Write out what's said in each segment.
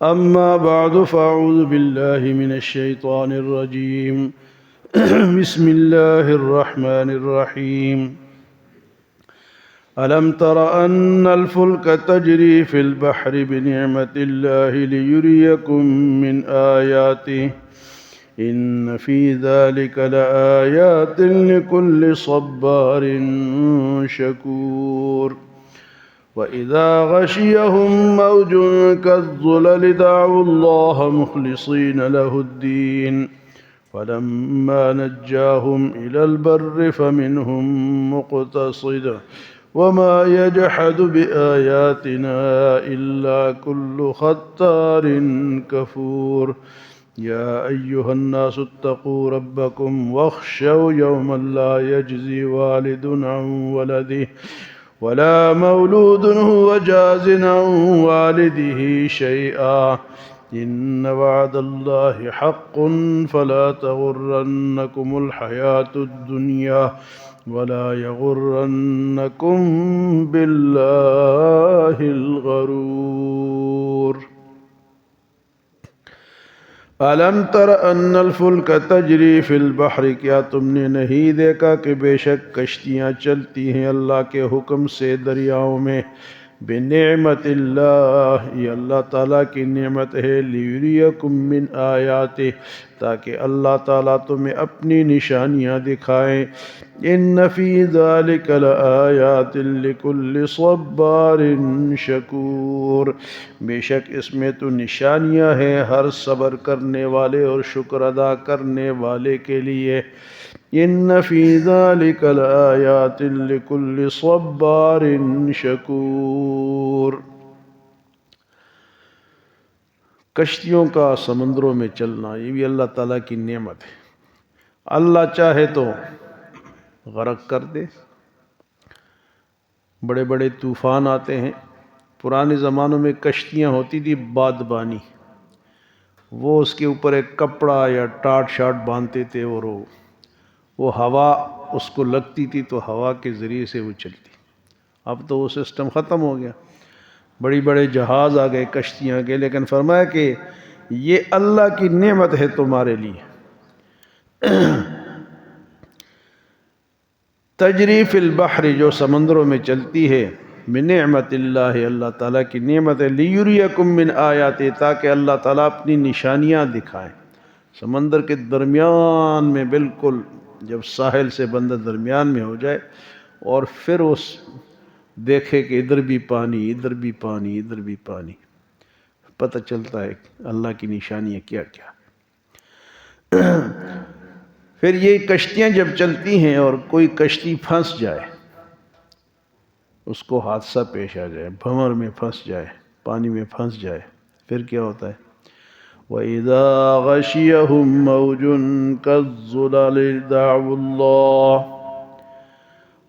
أما بعد فأعوذ بالله من الشيطان الرجيم بسم الله الرحمن الرحيم ألم تر أن الفلك تجري في البحر بنعمة الله ليريكم من آياته إن في ذلك لآيات لكل صبار شكور وإذا غشيهم موج كالظلل دعوا الله مخلصين له الدين فلما نجاهم إلى البر فمنهم مقتصد وما يجحد بآياتنا إلا كل ختار كفور يا أيها الناس اتقوا ربكم واخشوا يوما لا يجزي والد عن ولده ولا مولود هو جاز عن والده شيئا إن وعد الله حق فلا تغرنكم الحياة الدنيا ولا يغرنكم بالله الغرور ألم تر أن الفلك تجری فی البحر کیا تم نے نہیں دیکھا کہ بے شک کشتیاں چلتی ہیں اللہ کے حکم سے دریاؤں میں بنعمت اللہ یہ اللہ تعالیٰ کی نعمت ہے لیریکم من آیاتہ تاکہ اللہ تعالیٰ تمہیں اپنی نشانیاں دکھائیں ان فی ذلک لآیات لکل صبار شکور بے شک اس میں تو نشانیاں ہیں ہر صبر کرنے والے اور شکر ادا کرنے والے کے لیے ان فی ذلک لآیات لکل صبار شکور کشتیوں کا سمندروں میں چلنا یہ بھی اللہ تعالیٰ کی نعمت ہے اللہ چاہے تو غرق کر دے بڑے بڑے طوفان آتے ہیں پرانے زمانوں میں کشتیاں ہوتی تھی بادبانی وہ اس کے اوپر ایک کپڑا یا ٹاٹ شاٹ باندھتے تھے اور وہ ہوا اس کو لگتی تھی تو ہوا کے ذریعے سے وہ چلتی اب تو وہ سسٹم ختم ہو گیا بڑی بڑے جہاز آ گئے کشتیاں کے لیکن فرمایا کہ یہ اللہ کی نعمت ہے تمہارے لیے تجری فی البحر جو سمندروں میں چلتی ہے بنعمت اللہ اللہ تعالیٰ کی نعمت ہے لیریکم من آیات تاکہ اللہ تعالیٰ اپنی نشانیاں دکھائیں سمندر کے درمیان میں بالکل جب ساحل سے بندہ درمیان میں ہو جائے اور پھر اس دیکھے کہ ادھر بھی پانی ادھر بھی پانی ادھر بھی پانی پتہ چلتا ہے اللہ کی نشانیاں کیا کیا پھر یہ کشتیاں جب چلتی ہیں اور کوئی کشتی پھنس جائے اس کو حادثہ پیش آ جائے بھنور میں پھنس جائے پانی میں پھنس جائے پھر کیا ہوتا ہے وَإِذَا غَشِيَهُم مَّوْجٌ كَالظُّلَلِ دَعْوُا اللَّهَ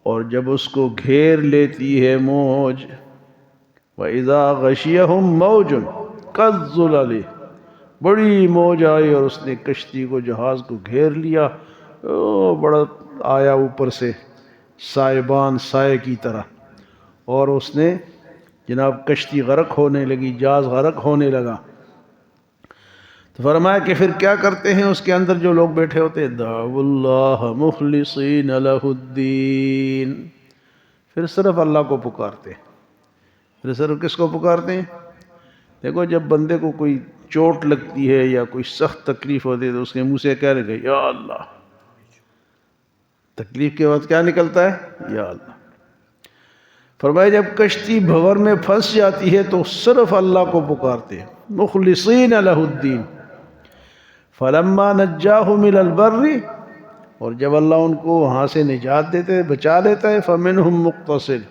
اور جب اس کو گھیر لیتی ہے موج وَإِذَا غَشِيَهُم مَّوْجٌ كَالظُّلَلِ بڑی موج آئی اور اس نے کشتی کو جہاز کو گھیر لیا بڑا آیا اوپر سے سائبان سائے کی طرح اور اس نے جناب کشتی غرق ہونے لگی جہاز غرق ہونے لگا تو فرمایا کہ پھر کیا کرتے ہیں اس کے اندر جو لوگ بیٹھے ہوتے ہیں دعوا اللہ مخلصین لہ الدین پھر صرف اللہ کو پکارتے ہیں پھر صرف کس کو پکارتے ہیں دیکھو جب بندے کو کوئی چوٹ لگتی ہے یا کوئی سخت تکلیف ہوتی ہے تو اس کے منہ سے کہہ رہے یا اللہ تکلیف کے بعد کیا نکلتا ہے یا اللہ فرمایا جب کشتی بھنور میں پھنس جاتی ہے تو صرف اللہ کو پکارتے ہیں مخلصین لہ الدین فلما نجاہم الی البر اور جب اللہ ان کو وہاں سے نجات دیتے ہیں بچا لیتا ہے فمنہم مقتصد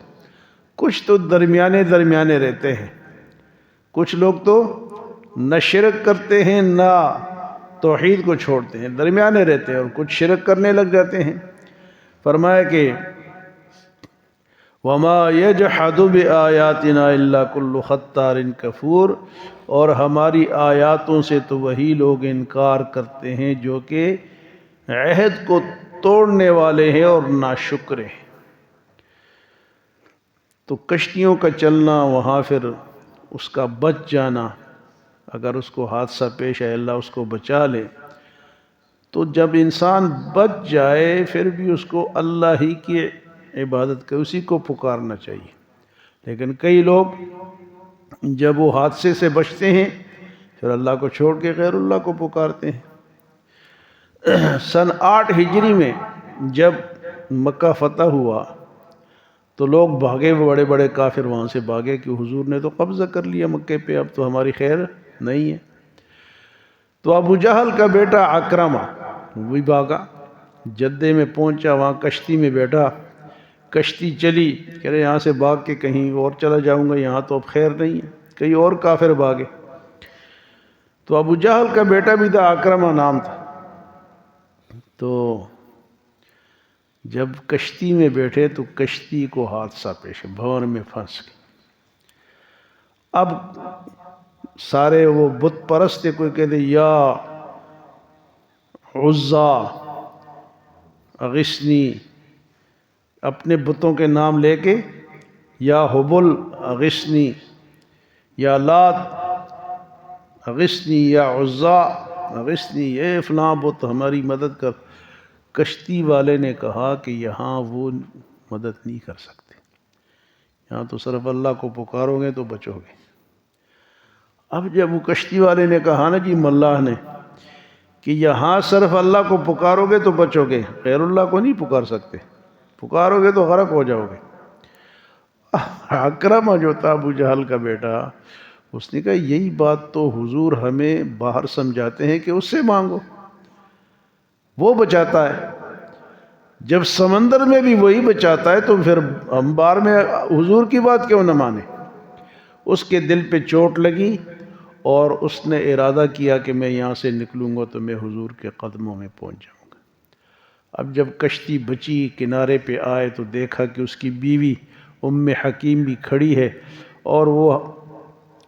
کچھ تو درمیانے درمیانے رہتے ہیں کچھ لوگ تو نہ شرک کرتے ہیں نہ توحید کو چھوڑتے ہیں درمیانے رہتے ہیں اور کچھ شرک کرنے لگ جاتے ہیں فرمایا کہ وَمَا يَجْحَدُ بِآيَاتِنَا إِلَّا كُلُّ خَتَّارٍ كَفُورٍ اور ہماری آیاتوں سے تو وہی لوگ انکار کرتے ہیں جو کہ عہد کو توڑنے والے ہیں اور ناشکر ہیں تو کشتیوں کا چلنا وہاں پھر اس کا بچ جانا اگر اس کو حادثہ پیش آئے اللہ اس کو بچا لے، تو جب انسان بچ جائے پھر بھی اس کو اللہ ہی کی عبادت کر، اسی کو پکارنا چاہیے۔ لیکن کئی لوگ جب وہ حادثے سے بچتے ہیں پھر اللہ کو چھوڑ کے غیر اللہ کو پکارتے ہیں۔ سن 8 ہجری میں جب مکہ فتح ہوا تو لوگ بھاگے، بڑے بڑے کافر وہاں سے بھاگے کہ حضور نے تو قبضہ کر لیا مکے پہ، اب تو ہماری خیر نہیں ہے۔ تو ابو جہل کا بیٹا عکرمہ وہی بھاگا، جدے میں پہنچا، وہاں کشتی میں بیٹھا، کشتی چلی، کہہ رہے یہاں سے بھاگ کے کہیں اور چلا جاؤں گا، یہاں تو اب خیر نہیں ہے۔ کئی اور کافر بھاگے، تو ابو جہل کا بیٹا بھی تھا، عکرمہ نام تھا۔ تو جب کشتی میں بیٹھے تو کشتی کو حادثہ پیش، بھنور میں پھنس گئی۔ اب سارے وہ بت پرست تھے، کوئی کہتے یا عزا اغثنی، اپنے بتوں کے نام لے کے، یا حبل اغثنی، یا لات اغثنی، یا عزا اغثنی، اے فلاں بت ہماری مدد کر۔ کشتی والے نے کہا کہ یہاں وہ مدد نہیں کر سکتے، یہاں تو صرف اللہ کو پکارو گے تو بچو گے۔ اب جب وہ کشتی والے نے کہا نا جی ملاح نے کہ یہاں صرف اللہ کو پکارو گے تو بچو گے، غیر اللہ کو نہیں پکار سکتے، پکارو گے تو غرق ہو جاؤ گے۔ عکرمہ جو تھا ابو جہل کا بیٹا، اس نے کہا یہی بات تو حضور ہمیں باہر سمجھاتے ہیں کہ اس سے مانگو، وہ بچاتا ہے۔ جب سمندر میں بھی وہی بچاتا ہے تو پھر ہم بار میں حضور کی بات کیوں نہ مانے؟ اس کے دل پہ چوٹ لگی اور اس نے ارادہ کیا کہ میں یہاں سے نکلوں گا تو میں حضور کے قدموں میں پہنچ جاؤں گا۔ اب جب کشتی بچی، کنارے پہ آئے تو دیکھا کہ اس کی بیوی ام حکیم بھی کھڑی ہے، اور وہ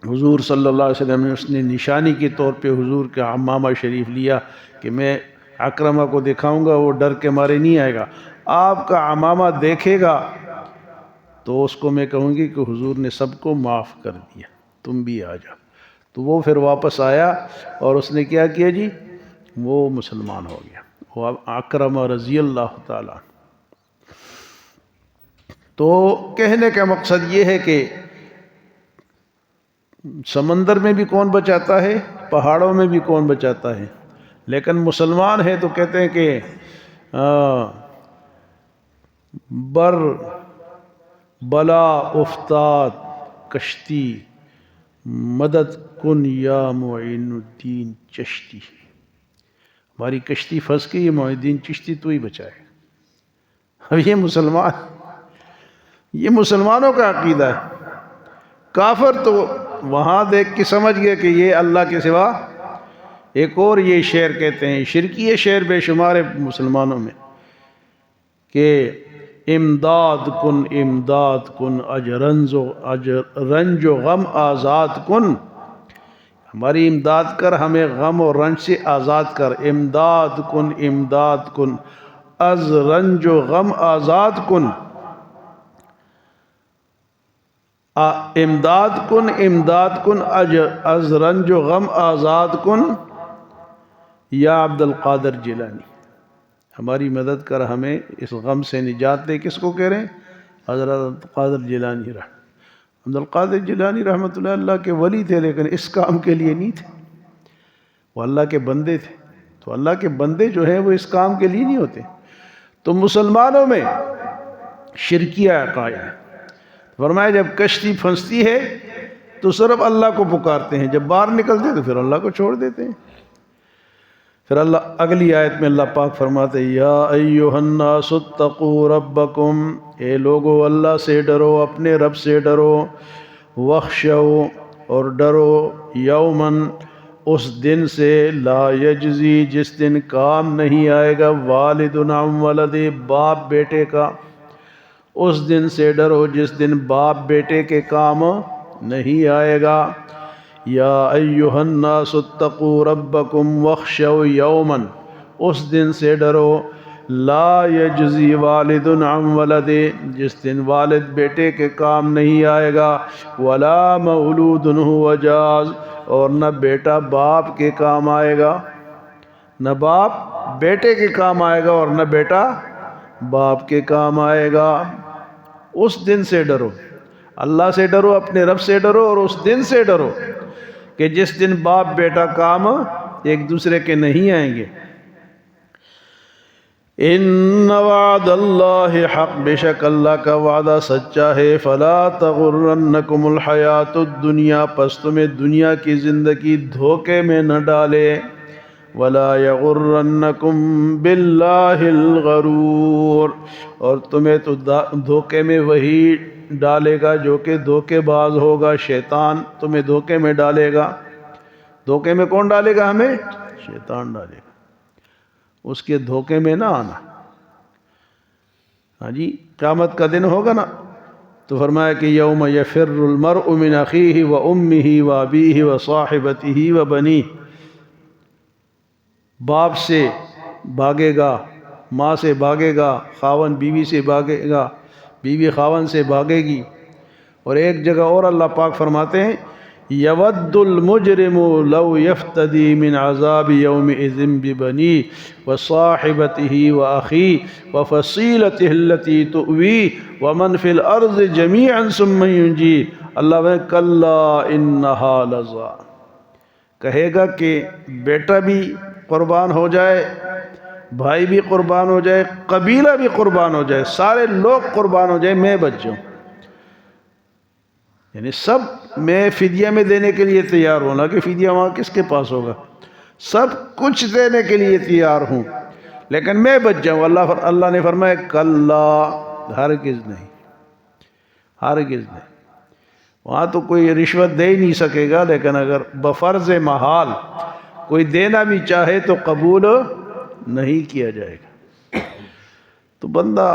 حضور صلی اللہ علیہ وسلم نے اس نے نشانی کے طور پہ حضور کا عمامہ شریف لیا کہ میں عکرمہ کو دکھاؤں گا، وہ ڈر کے مارے نہیں آئے گا۔ آپ کا عمامہ دیکھے گا تو اس کو میں کہوں گی کہ حضور نے سب کو معاف کر دیا، تم بھی آ جاؤ۔ تو وہ پھر واپس آیا اور اس نے کیا کیا جی، وہ مسلمان ہو گیا، وہ عکرمہ رضی اللہ تعالیٰ۔ تو کہنے کا مقصد یہ ہے کہ سمندر میں بھی کون بچاتا ہے، پہاڑوں میں بھی کون بچاتا ہے، لیکن مسلمان ہے تو کہتے ہیں کہ بر بلا افتاد کشتی مدد کن یا معین الدین چشتی، ہماری کشتی پھنس گئی، معین الدین چشتی تو ہی بچائے۔ اب یہ مسلمانوں کا عقیدہ ہے۔ کافر تو وہاں دیکھ کے سمجھ گئے کہ یہ اللہ کے سوا، ایک اور یہ شعر کہتے ہیں، شرکی شعر بے شمار ہے مسلمانوں میں، کہ امداد کن رنج و غم آزاد کن، ہماری امداد کر، ہمیں غم و رنج سے آزاد کر۔ امداد کن از رنج و غم آزاد کن، امداد کن از رنج و غم آزاد کن یا عبد القادر جیلانی، ہماری مدد کر، ہمیں اس غم سے نجات دے۔ کس کو کہہ رہے ہیں؟ حضرت عبد القادر جیلانی عبد القادر جیلانی رحمۃ اللہ کے ولی تھے، لیکن اس کام کے لیے نہیں تھے، وہ اللہ کے بندے تھے۔ تو اللہ کے بندے جو ہیں وہ اس کام کے لیے نہیں ہوتے۔ تو مسلمانوں میں شرکیہ عقائد ہے۔ فرمایا جب کشتی پھنستی ہے تو صرف اللہ کو پکارتے ہیں، جب باہر نکلتے ہیں تو پھر اللہ کو چھوڑ دیتے ہیں۔ پھر اللہ اگلی آیت میں اللہ پاک فرماتے ہیں یا ایھا الناس اتقوا ربکم، اے لوگو اللہ سے ڈرو، اپنے رب سے ڈرو، واخشوا اور ڈرو یومن اس دن سے لا یجزی جس دن کام نہیں آئے گا والد عن ولد باپ بیٹے کا، اس دن سے ڈرو جس دن باپ بیٹے کے کام نہیں آئے گا۔ یا ایھا الناس اتقوا ربکم واخشوا یومن، اس دن سے ڈرو لا یجزی والد عن ولد، جس دن والد بیٹے کے کام نہیں آئے گا، ولا مولود هو جاز، اور نہ بیٹا باپ کے کام آئے گا، نہ باپ بیٹے کے کام آئے گا، اور نہ بیٹا باپ کے کام آئے گا۔ اس دن سے ڈرو، اللہ سے ڈرو، اپنے رب سے ڈرو، اور اس دن سے ڈرو کہ جس دن باپ بیٹا کام ایک دوسرے کے نہیں آئیں گے۔ ان وعد اللہ حق، بے شک اللہ کا وعدہ سچا ہے۔ فلا تغرنکم الحیات الدنیا، پس تمہیں دنیا کی زندگی دھوکے میں نہ ڈالے۔ ولا یغرنکم باللہ الغرور، اور تمہیں تو دھوکے میں وہی ڈالے گا جو کہ دھوکے باز ہوگا، شیطان تمہیں دھوکے میں ڈالے گا۔ دھوکے میں کون ڈالے گا ہمیں؟ شیطان ڈالے گا، اس کے دھوکے میں نہ آنا۔ ہاں جی، قیامت کا دن ہوگا نا، تو فرمایا کہ یوم یفر المرء من اخیہ و امہ و ابیہ و صاحبتہ و بنیہ، باپ سے بھاگے گا، ماں سے بھاگے گا، خاوند بیوی سے بھاگے گا، بیوی خاوند سے بھاگے گی۔ اور ایک جگہ اور اللہ پاک فرماتے ہیں یود المجرم لو یفتدی من عذاب یومئذ ببنیہ وصاحبتہ واخیہ وفصیلتہ التی تؤویہ ومن فی الارض جمیعا ثم ینجیہ۔ اللہ کلا انہا لظیٰ، کہے گا کہ بیٹا بھی قربان ہو جائے، بھائی بھی قربان ہو جائے، قبیلہ بھی قربان ہو جائے، سارے لوگ قربان ہو جائے، میں بچ جاؤں، یعنی سب میں فدیہ میں دینے کے لیے تیار ہوں، نہ کہ فدیہ وہاں کس کے پاس ہوگا، سب کچھ دینے کے لیے تیار ہوں لیکن میں بچ جاؤں۔ اللہ نے فرمایا کلا، ہرگز نہیں، ہرگز نہیں۔ وہاں تو کوئی رشوت دے ہی نہیں سکے گا، لیکن اگر بفرض محال کوئی دینا بھی چاہے تو قبول نہیں کیا جائے گا۔ تو بندہ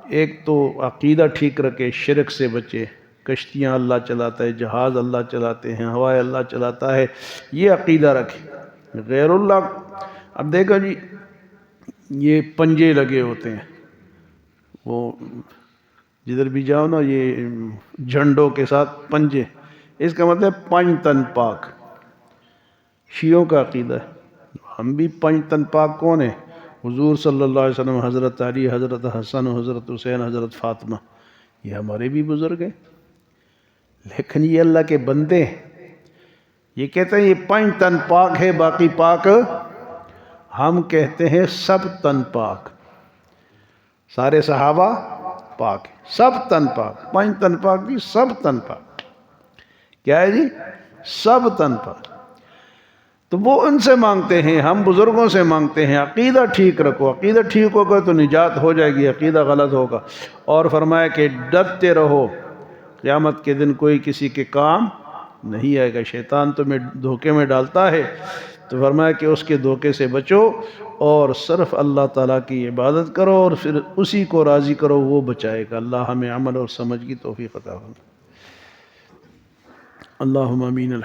ایک تو عقیدہ ٹھیک رکھے، شرک سے بچے، کشتیاں اللہ چلاتا ہے، جہاز اللہ چلاتے ہیں، ہوائے اللہ چلاتا ہے، یہ عقیدہ رکھے۔ غیر اللہ، اب دیکھو جی یہ پنجے لگے ہوتے ہیں، وہ جدھر بھی جاؤ نا یہ جھنڈوں کے ساتھ پنجے، اس کا مطلب پنج تن پاک، شیعوں کا عقیدہ ہے۔ ہم بھی پنج تن پاک کون ہیں؟ حضور صلی اللہ علیہ وسلم، حضرت علی، حضرت حسن، حضرت حسین، حضرت فاطمہ، یہ ہمارے بھی بزرگ ہیں، لیکن یہ اللہ کے بندے ہیں۔ یہ کہتے ہیں یہ پنج تن پاک ہے، باقی پاک، ہم کہتے ہیں سب تن پاک، سارے صحابہ پاک ہیں، سب تن پاک، پنج تن پاک بھی، سب تن پاک، کیا ہے جی؟ سب تن پاک۔ تو وہ ان سے مانگتے ہیں، ہم بزرگوں سے مانگتے ہیں۔ عقیدہ ٹھیک رکھو، عقیدہ ٹھیک ہوگا تو نجات ہو جائے گی، عقیدہ غلط ہوگا۔ اور فرمایا کہ ڈرتے رہو، قیامت کے دن کوئی کسی کے کام نہیں آئے گا، شیطان تمہیں دھوکے میں ڈالتا ہے، تو فرمایا کہ اس کے دھوکے سے بچو اور صرف اللہ تعالیٰ کی عبادت کرو اور پھر اسی کو راضی کرو، وہ بچائے گا۔ اللہ ہمیں عمل اور سمجھ کی توفیق عطا فرمائے۔ اللہم آمین۔